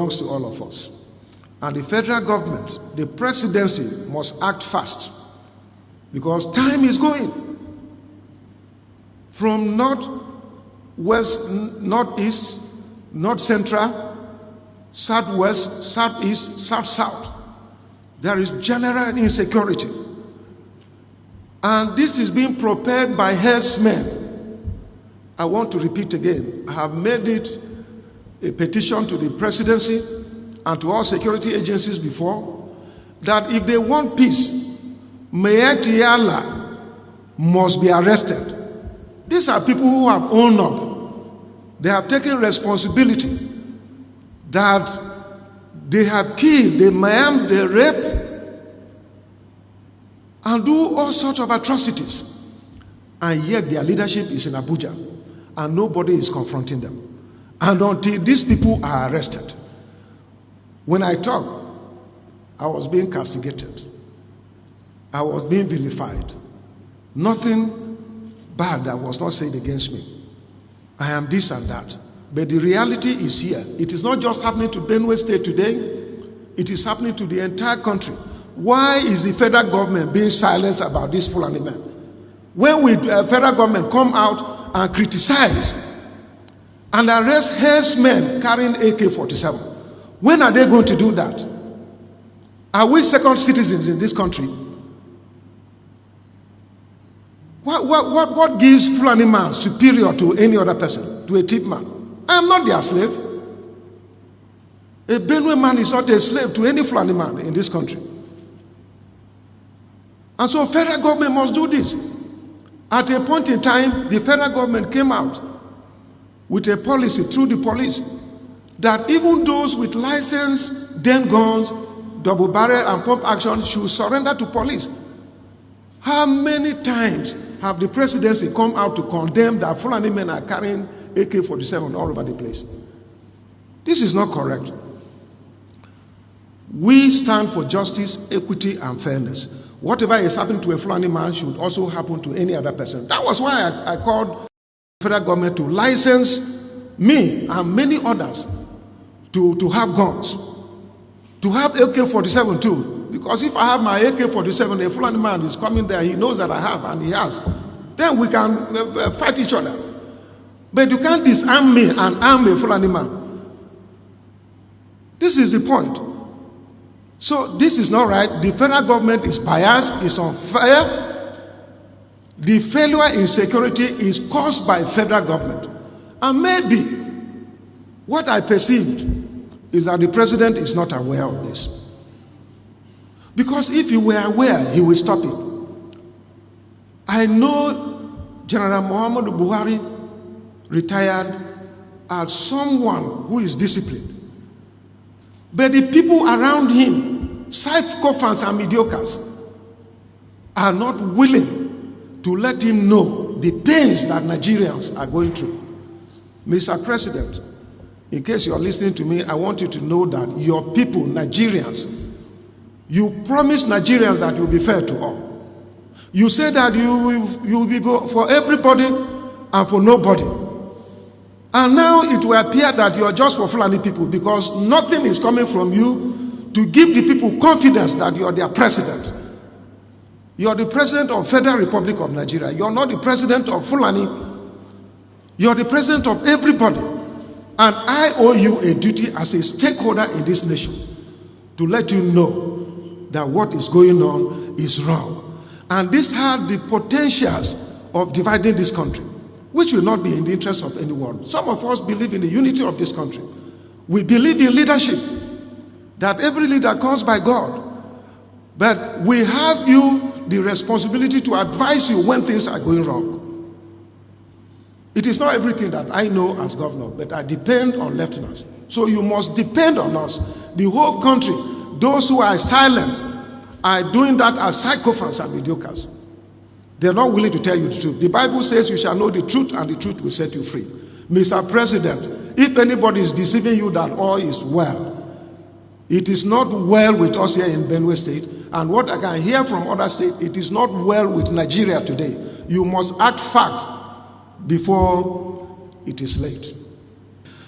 belongs to all of us. And the federal government, the presidency, must act fast because time is going. From north, west, northeast, north central, southwest, southeast, south, there is general insecurity. And this is being propelled by herdsmen. I want to repeat again, I have made it a petition to the presidency and to all security agencies before, that if they want peace, Mayor Tiala must be arrested. These are people who have owned up. They have taken responsibility that they have killed, they maimed, they rape, and do all sorts of atrocities. And yet their leadership is in Abuja, and nobody is confronting them. And until these people are arrested. When I talk, I was being castigated. I was being vilified. Nothing bad that was not said against me. I am this and that. But the reality is here. It is not just happening to Benue State today. It is happening to the entire country. Why is the federal government being silent about this Fulani men? When will the federal government come out and criticize and arrest herdsmen carrying AK-47? When are they going to do that? Are we second citizens in this country? What gives Fulani man superior to any other person, to a thief man? I am not their slave. A Benue man is not a slave to any Fulani man in this country. And so federal government must do this. At a point in time, the federal government came out with a policy through the police that even those with license, den guns, double barrel and pump action should surrender to police. How many times have the presidency come out to condemn that Fulani men are carrying AK-47 all over the place? This is not correct. We stand for justice, equity, and fairness. Whatever is happening to a Fulani man should also happen to any other person. That was why I called the federal government to license me and many others to have guns, to have AK-47 too. Because if I have my AK-47, a Fulani man is coming there, he knows that I have, and he has. Then we can fight each other. But you can't disarm me and arm a Fulani man. This is the point. So this is not right. The federal government is biased, is unfair. The failure in security is caused by federal government. And maybe what I perceived is that the president is not aware of this. Because if he were aware, he will stop it. I know General Muhammadu Buhari retired as someone who is disciplined. But the people around him, psychophants and mediocres, are not willing to let him know the pains that Nigerians are going through. Mr. President, in case you're listening to me, I want you to know that your people, Nigerians, you promised Nigerians that you'll be fair to all. You said that you will be for everybody and for nobody. And now it will appear that you are just for Fulani people because nothing is coming from you to give the people confidence that you are their president. You are the president of Federal Republic of Nigeria. You are not the president of Fulani. You are the president of everybody. And I owe you a duty as a stakeholder in this nation to let you know that what is going on is wrong. And this had the potentials of dividing this country, which will not be in the interest of anyone. Some of us believe in the unity of this country. We believe in leadership, that every leader comes by God. But we have you the responsibility to advise you when things are going wrong. It is not everything that I know as governor, but I depend on lieutenants. So you must depend on us. The whole country, those who are silent, are doing that as sycophants and mediocres. They're not willing to tell you the truth. The Bible says you shall know the truth and the truth will set you free. Mr. President, if anybody is deceiving you that all is well, it is not well with us here in Benue State. And what I can hear from other states, it is not well with Nigeria today. You must act fact before it is late.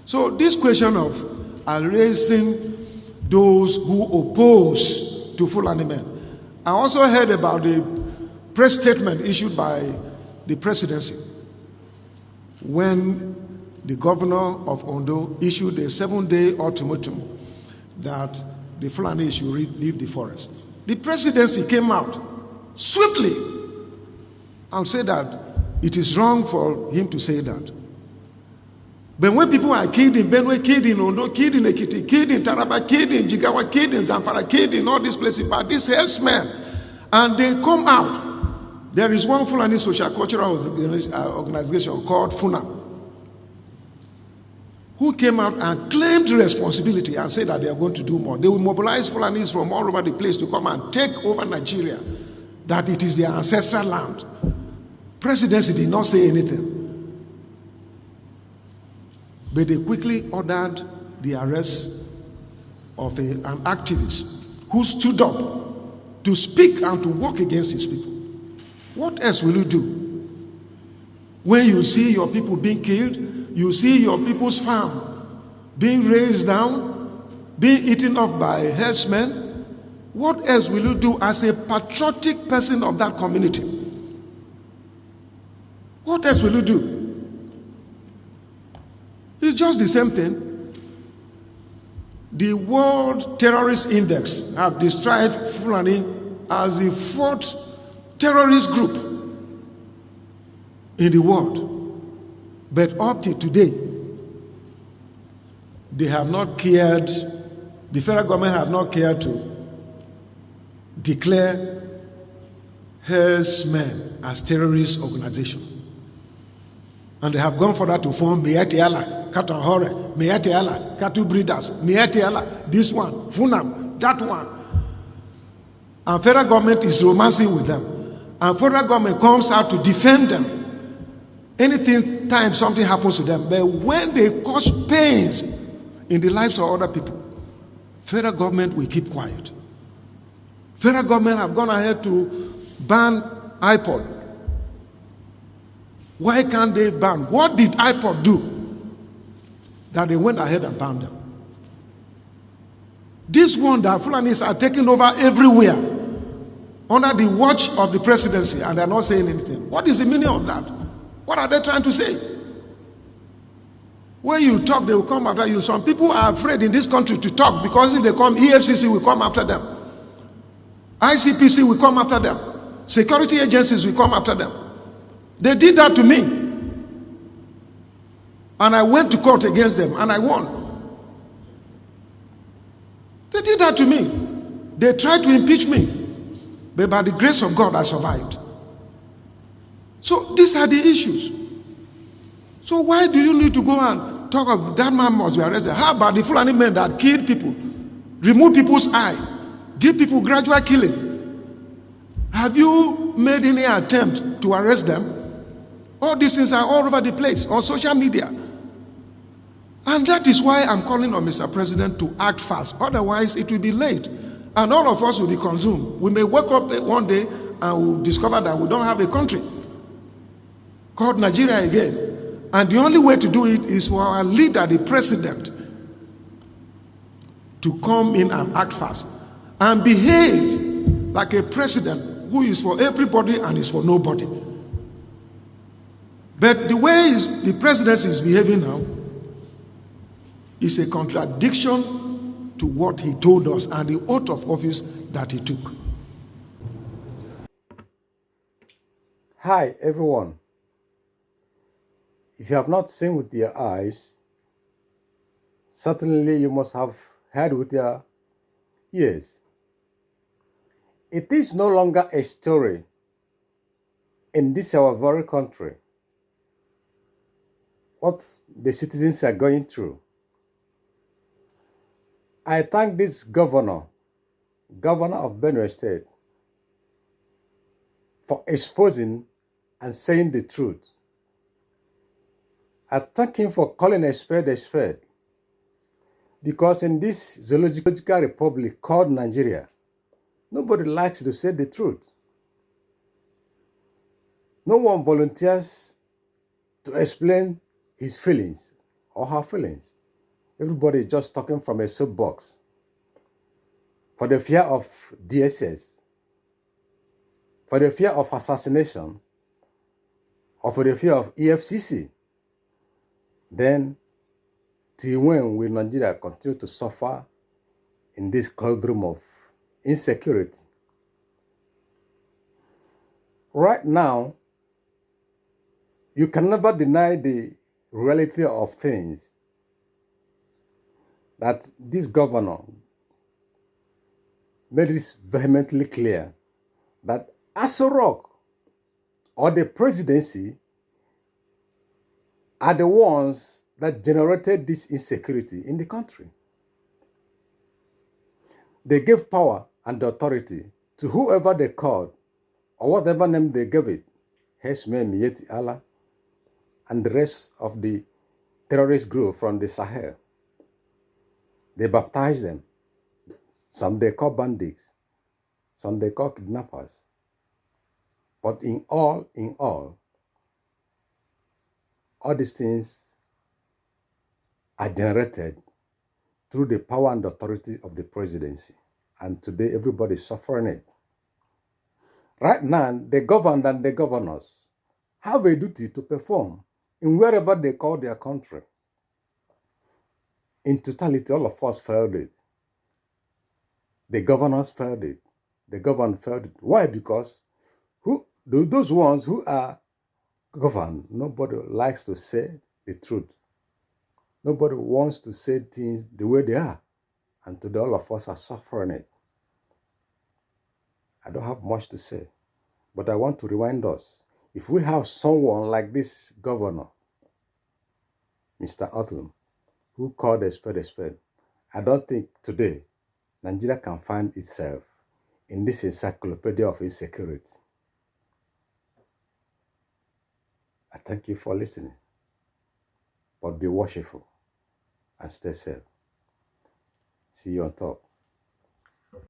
So this question of are raising those who oppose to Fulani men. I also heard about the press statement issued by the presidency when the governor of Ondo issued a 7-day ultimatum that the Fulani should leave the forest. The presidency came out swiftly and said that it is wrong for him to say that. But when people are killed in Benue, killed in Ondo, killed in Ekiti, killed in Taraba, killed in Jigawa, killed in Zamfara, killed in all these places by these herdsmen, and they come out, there is one Fulani social cultural organization called FUNAM, who came out and claimed responsibility and said that they are going to do more. They will mobilize Fulanis from all over the place to come and take over Nigeria, that it is their ancestral land. Presidency did not say anything. But they quickly ordered the arrest of an activist who stood up to speak and to work against his people. What else will you do? When you see your people being killed, you see your people's farm being razed down, being eaten off by herdsmen, what else will you do as a patriotic person of that community? What else will you do? It's just the same thing. The World Terrorist Index have described Fulani as the 4th terrorist group in the world. But up to today, they have not cared, the federal government have not cared to declare herdsmen as terrorist organization. And they have gone further to form Mietiala, Cattle Hore, Mietiala, Cattle Breeders, Mietiala, this one, Funam, that one. And federal government is romancing with them. And federal government comes out to defend them. Anything time something happens to them. But when they cause pains in the lives of other people, federal government will keep quiet. Federal government have gone ahead to ban iPod. Why can't they ban? What did iPod do that they went ahead and banned them? This one that Fulanis are taking over everywhere under the watch of the presidency, and they're not saying anything. What is the meaning of that? What are they trying to say? When you talk, they will come after you. Some people are afraid in this country to talk because if they come, EFCC will come after them. ICPC will come after them. Security agencies will come after them. They did that to me. And I went to court against them and I won. They did that to me. They tried to impeach me. But by the grace of God, I survived. So these are the issues. So why do you need to go and talk about that man must be arrested? How about the Fulani men that killed people, remove people's eyes, give people gradual killing? Have you made any attempt to arrest them? All these things are all over the place on social media. And that is why I'm calling on Mr. President to act fast. Otherwise, it will be late. And all of us will be consumed. We may wake up one day and we'll discover that we don't have a country called Nigeria again. And the only way to do it is for our leader, the president, to come in and act fast and behave like a president who is for everybody and is for nobody. But the way the presidency is behaving now is a contradiction to what he told us and the oath of office that he took. Hi, everyone. If you have not seen with your eyes, certainly you must have heard with your ears. It is no longer a story in this our very country what the citizens are going through. I thank this governor of Benue State, for exposing and saying the truth. I thank him for calling a spade, because in this zoological republic called Nigeria, nobody likes to say the truth. No one volunteers to explain his feelings or her feelings. Everybody is just talking from a soapbox for the fear of DSS, for the fear of assassination, or for the fear of EFCC. Then, till when will Nigeria continue to suffer in this cauldron of insecurity? Right now, you can never deny the reality of things that this governor made it vehemently clear that Aso Rock or the presidency are the ones that generated this insecurity in the country. They gave power and authority to whoever they called or whatever name they gave it, Heshme Mieti Allah, and the rest of the terrorist group from the Sahel. They baptized them. Some they call bandits, some they call kidnappers. But in all these things are generated through the power and authority of the presidency. And today everybody is suffering it. Right now, the governed and the governors have a duty to perform in wherever they call their country. In totality, all of us failed it. The governors failed it. The governed failed it. Why? Because those ones who are governed, nobody likes to say the truth. Nobody wants to say things the way they are. And today all of us are suffering it. I don't have much to say, but I want to remind us, if we have someone like this governor, Mr. Otlum, who called a spade, I don't think today Nigeria can find itself in this encyclopedia of insecurity. I thank you for listening, but be watchful and stay safe. See you on top.